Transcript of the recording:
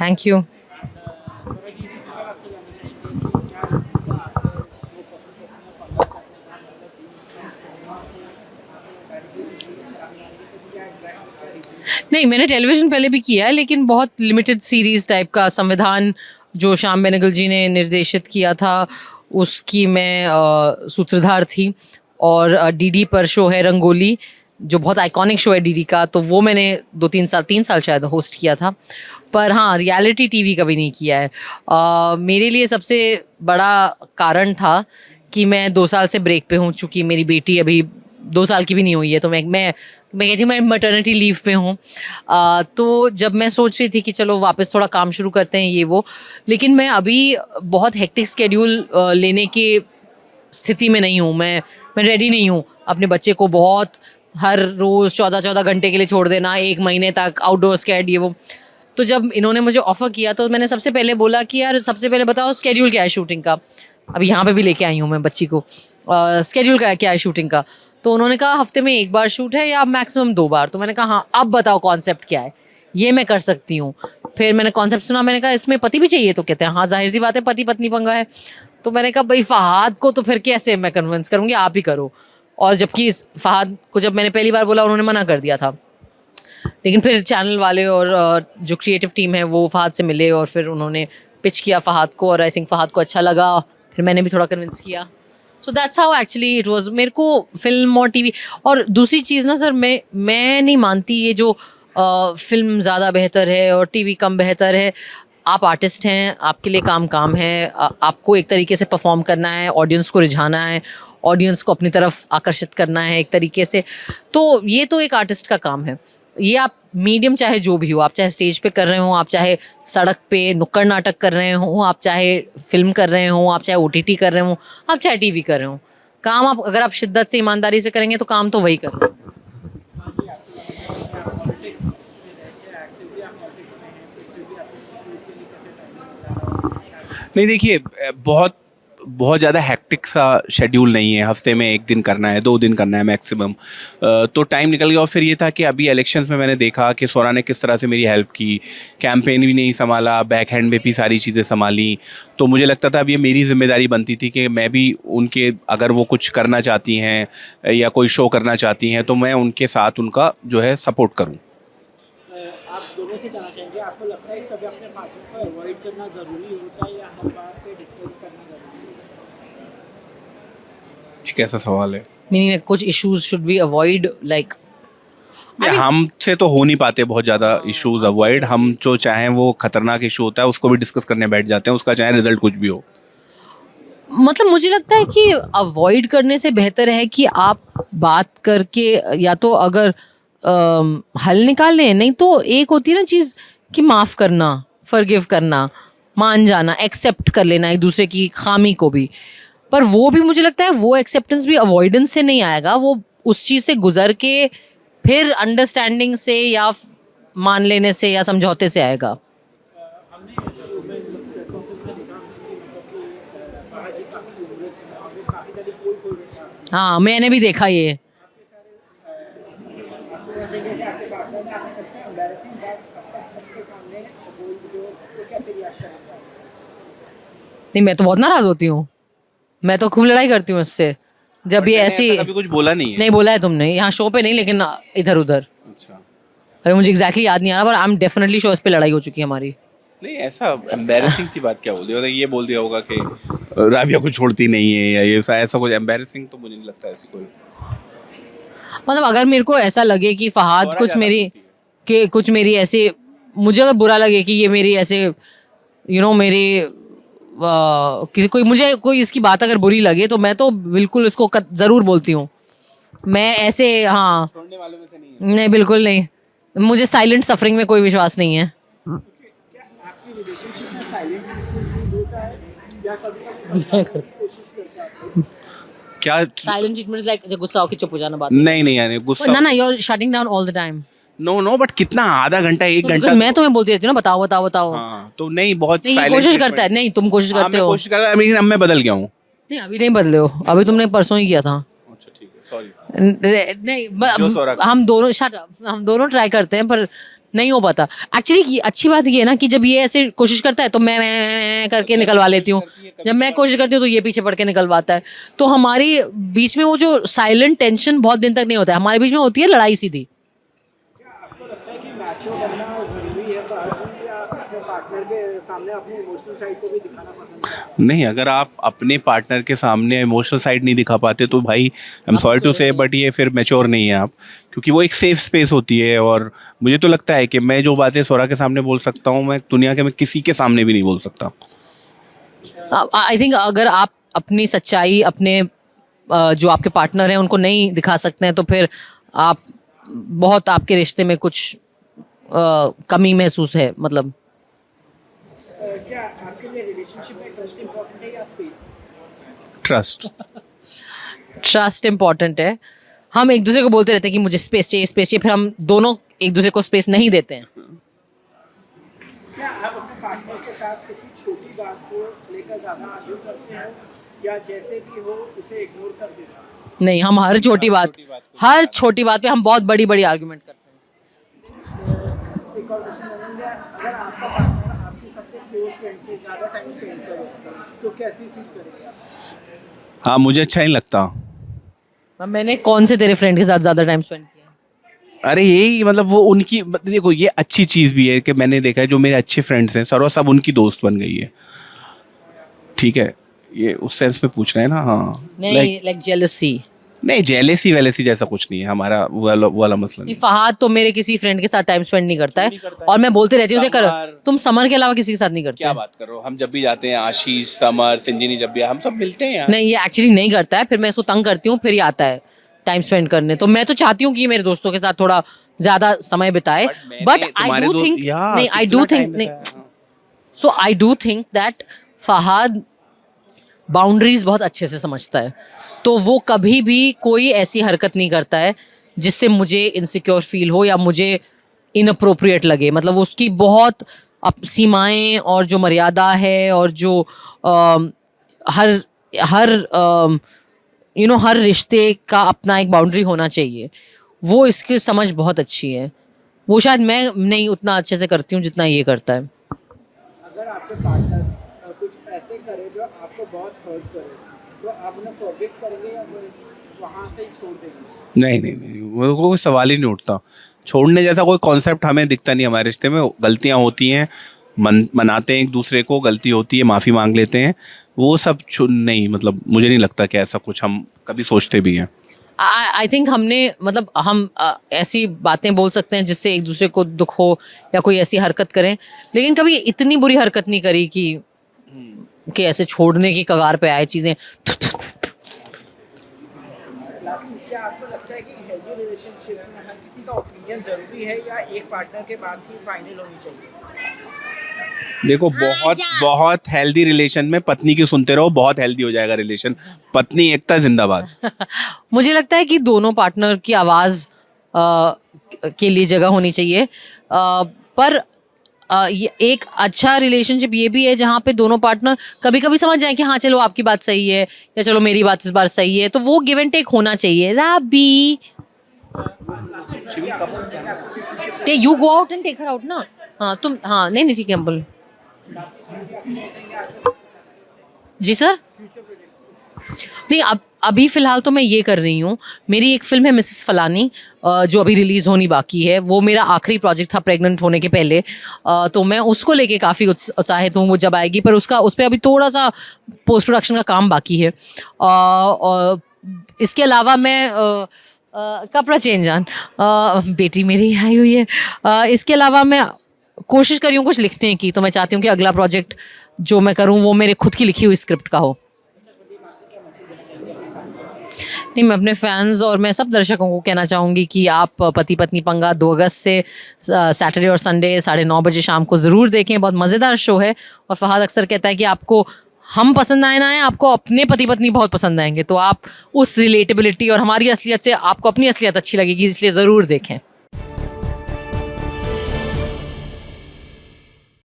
Thank you. नहीं, मैंने television पहले भी किया है, लेकिन बहुत लिमिटेड सीरीज़ टाइप का। संविधान जो श्याम बेनेगल जी ने निर्देशित किया था, उसकी मैं सूत्रधार थी। और डीडी पर शो है रंगोली, जो बहुत आइकॉनिक शो है डीडी का, तो वो मैंने 3 साल शायद होस्ट किया था। पर हाँ, रियलिटी टीवी कभी नहीं किया है। मेरे लिए सबसे बड़ा कारण था कि मैं 2 साल से ब्रेक पे हूँ, चूँकि मेरी बेटी अभी 2 साल की भी नहीं हुई है, तो मैं कहती हूँ मैं मैटरनिटी लीव पे हूँ। तो जब मैं सोच रही थी कि चलो वापस थोड़ा काम शुरू करते हैं ये वो, लेकिन मैं अभी बहुत हेक्टिक स्केड्यूल लेने के स्थिति में नहीं हूँ। मैं रेडी नहीं हूँ अपने बच्चे को बहुत हर रोज़ 14-14 घंटे के लिए छोड़ देना, 1 महीने तक आउटडोर स्केड ये वो। तो जब इन्होंने मुझे ऑफ़र किया तो मैंने सबसे पहले बोला कि यार सबसे पहले बताओ स्केड्यूल क्या है शूटिंग का। अभी यहाँ पे भी लेके आई हूँ मैं बच्ची को, स्केड्यूल क्या है शूटिंग का। तो उन्होंने कहा हफ्ते में 1 बार शूट है या मैक्सिमम 2 बार। तो मैंने कहा हाँ, अब बताओ कॉन्सेप्ट क्या है, ये मैं कर सकती हूँ। फिर मैंने कॉन्सेप्ट सुना, मैंने कहा इसमें पति भी चाहिए? तो कहते हैं हाँ, जाहिर सी बात है, पति पत्नी पंगा है। तो मैंने कहा भाई फ़हाद को तो फिर कैसे मैं कन्विंस करूँगी, आप ही करो। और जबकि फ़हाद को जब मैंने पहली बार बोला उन्होंने मना कर दिया था, लेकिन फिर चैनल वाले और जो क्रिएटिव टीम है वो फ़हाद से मिले और फिर उन्होंने पिच किया फ़हाद को, और आई थिंक फ़हाद को अच्छा लगा। फिर मैंने भी थोड़ा कन्विंस किया। So that's how actually it was. मेरे को फिल्म और टीवी, और दूसरी चीज़ ना सर, मैं नहीं मानती ये जो फिल्म ज़्यादा बेहतर है और टीवी कम बेहतर है। आप आर्टिस्ट हैं, आपके लिए काम है। आपको एक तरीके से परफॉर्म करना है, ऑडियंस को रिझाना है, ऑडियंस को अपनी तरफ आकर्षित करना है एक तरीके से। तो ये तो एक आर्टिस्ट का काम है। ये आप मीडियम चाहे जो भी हो, आप चाहे स्टेज पे कर रहे हो, आप चाहे सड़क पे नुक्कड़ नाटक कर रहे हो, आप चाहे फिल्म कर रहे हो, आप चाहे ओटीटी कर रहे हो, आप चाहे टीवी कर रहे हो, काम आप अगर आप शिद्दत से ईमानदारी से करेंगे तो काम तो वही कर रहे हो। नहीं देखिए, बहुत बहुत ज़्यादा हेक्टिक सा शेड्यूल नहीं है। हफ्ते में 1 दिन करना है, 2 दिन करना है मैक्सिमम, तो टाइम निकल गया। और फिर ये था कि अभी इलेक्शंस में मैंने देखा कि स्वरा ने किस तरह से मेरी हेल्प की, कैंपेन भी नहीं संभाला, बैक हैंड में भी सारी चीज़ें संभाली। तो मुझे लगता था अब ये मेरी जिम्मेदारी बनती थी कि मैं भी उनके, अगर वो कुछ करना चाहती हैं या कोई शो करना चाहती हैं, तो मैं उनके साथ उनका जो है सपोर्ट करूँ। आप दोनों से जानना चाहेंगे, आपको लगता है कभी अपने पार्टनर को अवॉइड करना ज़रूरी होता है या हर बात पे डिस्कस करना ज़रूरी है? ये कैसा सवाल है? मीनिंग कुछ issues should be avoid, like हमसे तो हो नहीं पाते बहुत ज़्यादा इश्यूज अवॉइड। हम जो चाहें वो खतरनाक इशू होता है उसको भी डिस्कस करने बैठ जाते हैं, उसका चाहे रिजल्ट कुछ भी हो। मतलब मुझे लगता है कि अवॉइड करने से बेहतर है कि आप बात करके या तो अगर हल निकाल लें, नहीं तो एक होती है ना चीज़ कि माफ़ करना, फॉरगिव करना, मान जाना, एक्सेप्ट कर लेना एक दूसरे की खामी को भी। पर वो भी मुझे लगता है वो एक्सेप्टेंस भी अवॉइडेंस से नहीं आएगा, वो उस चीज़ से गुजर के फिर अंडरस्टैंडिंग से या मान लेने से या समझौते से आएगा। हमने शो में प्लेटफॉर्म पे देखा कि मतलब कि फ़हाद जी काफ़ी यूनिवर्स हैं और वो काफ़ी ज़्यादा पोल खोल रहे थे। हाँ, मैंने भी देखा ये। आपसे पूछेंगे कि आपके पार्टनर ने आपने सबसे एम्बैरेसिंग बात अब तक सबके सामने बोल दी हो, तो कैसे रिएक्शन होगा? नहीं, मैं तो बहुत नाराज़ होती हूँ, मैं तो खूब लड़ाई करती हूँ इससे जब ये ऐसी। कभी कुछ बोला नहीं है? नहीं बोला है तुमने, यहाँ शो पे नहीं, लेकिन इधर उधर। अच्छा, अभी मुझे एग्जैक्टली याद नहीं आ रहा, पर आई एम डेफिनेटली श्योर इस पे लड़ाई हो चुकी है हमारी। नहीं ऐसा एम्बैरेसिंग सी बात क्या बोल दी होगा? ये बोल दिया होगा कि राबिया को छोड़ती नहीं है, या ये ऐसा कुछ एम्बैरेसिंग तो मुझे नहीं लगता ऐसी कोई। मतलब अगर मेरे को ऐसा लगे कि फ़हाद और कुछ ज़्यादा मेरी होती है। कि कुछ मेरी ऐसे, मुझे अगर बुरा लगे कि ये मेरी ऐसे मेरी किसी कोई मुझे कोई इसकी बात अगर बुरी लगे तो मैं तो बिल्कुल इसको ज़रूर बोलती हूँ। मैं ऐसे, हाँ, छोड़ने वालों में से नहीं है। नहीं बिल्कुल नहीं, मुझे साइलेंट सफरिंग में कोई विश्वास नहीं है। क्या आपकी रिलेशनशिप में साइलेंट ट्रीटमेंट होता है या कभी कभी कोशिश करता है? क्या? साइलेंट ट्रीटमेंट इज लाइक गुस्सा होकर चुप हो जाना बात। नहीं नहीं यानी गुस्सा। ना you are shouting down all the time. No but कितना, आधा घंटा 1 घंटा? बिकॉज़ मैं तुम्हें बोलती रहती हूँ ना, बताओ बताओ बताओ। हाँ तो नहीं, बहुत नहीं, ये silent कोशिश treatment। करता है, नहीं तुम कोशिश हाँ, करते मैं हो। कोशिश करता, लेकिन अब मैं बदल गया हूँ। नहीं अभी नहीं बदले हो, अभी तुमने परसों ही किया था। अच्छा ठीक है। नहीं जो स्वरा का। हम दोनों ट्राई करते हैं पर नहीं हो पाता। एक्चुअली अच्छी बात ये है ना कि जब ये ऐसे कोशिश करता है तो मैं करके निकलवा लेती हूँ, जब मैं कोशिश करती हूँ तो ये पीछे पड़ के निकलवाता है, तो हमारी बीच में वो जो साइलेंट टेंशन बहुत दिन तक नहीं होता है, हमारे बीच में होती है लड़ाई सीधी। आपको लगता है कि मैचो बनना जरूरी है बाजी, या अपने पार्टनर के सामने अपनी इमोशनल साइड को भी दिखाना पसंद है? नहीं, अगर आप अपने पार्टनर के सामने इमोशनल साइड नहीं दिखा पाते तो भाई आई एम सॉरी टू से बट ये फिर मैच्योर नहीं है आप, क्योंकि वो एक सेफ स्पेस होती है। और मुझे तो लगता है कि मैं जो बातें स्वरा के सामने बोल सकता हूँ मैं दुनिया के मैं किसी के सामने भी नहीं बोल सकता। आई थिंक अगर आप अपनी सच्चाई अपने जो आपके पार्टनर हैं उनको नहीं दिखा सकते हैं तो फिर आप बहुत आपके रिश्ते में कुछ कमी महसूस है। मतलब क्या आपके लिए रिलेशनशिप में ट्रस्ट इम्पोर्टेंट है या स्पेस? ट्रस्ट ट्रस्ट इम्पॉर्टेंट है। हम एक दूसरे को बोलते रहते हैं कि मुझे स्पेस चाहिए, फिर हम दोनों एक दूसरे को स्पेस नहीं देते हैं। क्या आप अपने पार्टनर के साथ किसी छोटी बात को लेकर ज़्यादा आर्ग्यू करते हैं, या जैसे भी हो उसे इग्नोर कर देते हैं? नहीं, हम हर छोटी बात पे हम बहुत बड़ी बड़ी आर्गुमेंट करते हैं। एक और क्वेश्चन बनेंगे, अगर आपका पार्टनर आपकी सबसे क्लोज फ्रेंड से ज़्यादा टाइम स्पेंड करे तो कैसी फील करेंगे आप? हाँ, मुझे अच्छा नहीं लगता। मैंने कौन से तेरे फ्रेंड के साथ ज़्यादा टाइम स्पेंड किया? अरे यही मतलब वो उनकी देखो ये अच्छी चीज़ भी है कि मैंने देखा है जो मेरे अच्छे फ्रेंड्स हैं सर सब उनकी दोस्त बन गई है। ठीक है, ये उस सेंस में पूछ रहे हैं ना। हाँ नहीं, लाइक जेलसी। नहीं, जेलेसी वेलेसी जैसा कुछ नहीं है हमारा, वो वाला मसला नहीं। फहाद तो मेरे किसी फ्रेंड के साथ टाइम स्पेंड नहीं करता है और मैं बोलते रहती हूँ उसे कर, तुम समर के अलावा किसी के साथ नहीं करते? क्या बात कर रहे हो, हम जब भी जाते हैं आशीष समर संजिनी जब भी हम सब मिलते हैं यार। नहीं, ये एक्चुअली नहीं करता है, फिर मैं इसको तंग करती हूँ फिर ये आता है टाइम स्पेंड करने। तो मैं तो चाहती हूँ कि मेरे दोस्तों के साथ थोड़ा ज्यादा समय बिताए, बट आई डू थिंक नहीं, आई डू थिंक नहीं, so I do think that Fahad boundaries बहुत अच्छे से समझता है, तो वो कभी भी कोई ऐसी हरकत नहीं करता है जिससे मुझे इनसिक्योर फील हो या मुझे इनअप्रोप्रिएट लगे। मतलब उसकी बहुत सीमाएं और जो मर्यादा है और जो हर रिश्ते का अपना एक बाउंड्री होना चाहिए, वो इसकी समझ बहुत अच्छी है। वो शायद मैं नहीं उतना अच्छे से करती हूँ जितना ये करता है। अगर आपके पार्टनर कुछ ऐसे करे जो आपको बहुत हर्ट करे तो आप उन्हें फॉरगिव करेंगे या वहाँ से ही छोड़ देंगे? नहीं, वो कोई सवाल ही नहीं उठता। छोड़ने जैसा कोई कॉन्सेप्ट हमें दिखता नहीं हमारे रिश्ते में। गलतियाँ होती हैं, मनाते हैं एक दूसरे को, गलती होती है माफ़ी मांग लेते हैं, वो सब नहीं, मतलब मुझे नहीं लगता कि ऐसा कुछ हम कभी सोचते भी हैं। आई थिंक हमने मतलब हम ऐसी बातें बोल सकते हैं जिससे एक दूसरे को दुख हो या कोई ऐसी हरकत करें, लेकिन कभी इतनी बुरी हरकत नहीं करी कि ऐसे छोड़ने की कगार पे आए चीज़ें। क्या आपको लगता है कि हेल्दी रिलेशनशिप में हर किसी का ओपिनियन जरूरी है या एक पार्टनर के बाद ही फाइनल होनी चाहिए? देखो बहुत हेल्दी रिलेशन में पत्नी की सुनते रहो, बहुत हेल्दी हो जाएगा रिलेशन। पत्नी एकता जिंदाबाद। मुझे लगता है कि दोनों पार्टनर की आवाज़ के लिए जगह होनी चाहिए, पर ये एक अच्छा रिलेशनशिप ये भी है जहाँ पे दोनों पार्टनर कभी कभी समझ जाए कि हाँ चलो आपकी बात सही है या चलो मेरी बात इस बार सही है, तो वो गिव एंड टेक होना चाहिए। Rabi you go out and take her out ना। हाँ तुम, हाँ नहीं ठीक है बोल। जी सर। नहीं, अभी फ़िलहाल तो मैं ये कर रही हूँ, मेरी एक फ़िल्म है मिसेस फलानी जो अभी रिलीज़ होनी बाकी है। वो मेरा आखिरी प्रोजेक्ट था प्रेग्नेंट होने के पहले, तो मैं उसको लेके काफ़ी उत्साहित हूँ। वो जब आएगी, पर उस पर अभी थोड़ा सा पोस्ट प्रोडक्शन का काम बाकी है। इसके अलावा मैं कपड़ा चेंज बेटी मेरी आई हुई है। इसके अलावा मैं कोशिश कर रही हूँ कुछ लिखने की, तो मैं चाहती हूँ कि अगला प्रोजेक्ट जो मैं करूँ वो मेरे खुद की लिखी हुई स्क्रिप्ट का हो। नहीं, मैं अपने फैंस और मैं सब दर्शकों को कहना चाहूँगी कि आप पति पत्नी पंगा 2 अगस्त से सैटरडे और संडे 9:30 बजे शाम को ज़रूर देखें। बहुत मज़ेदार शो है और फहाद अक्सर कहता है कि आपको हम पसंद आए ना आए, आपको अपने पति पत्नी बहुत पसंद आएंगे, तो आप उस रिलेटेबिलिटी और हमारी असलियत से आपको अपनी असलियत अच्छी लगेगी, इसलिए ज़रूर देखें।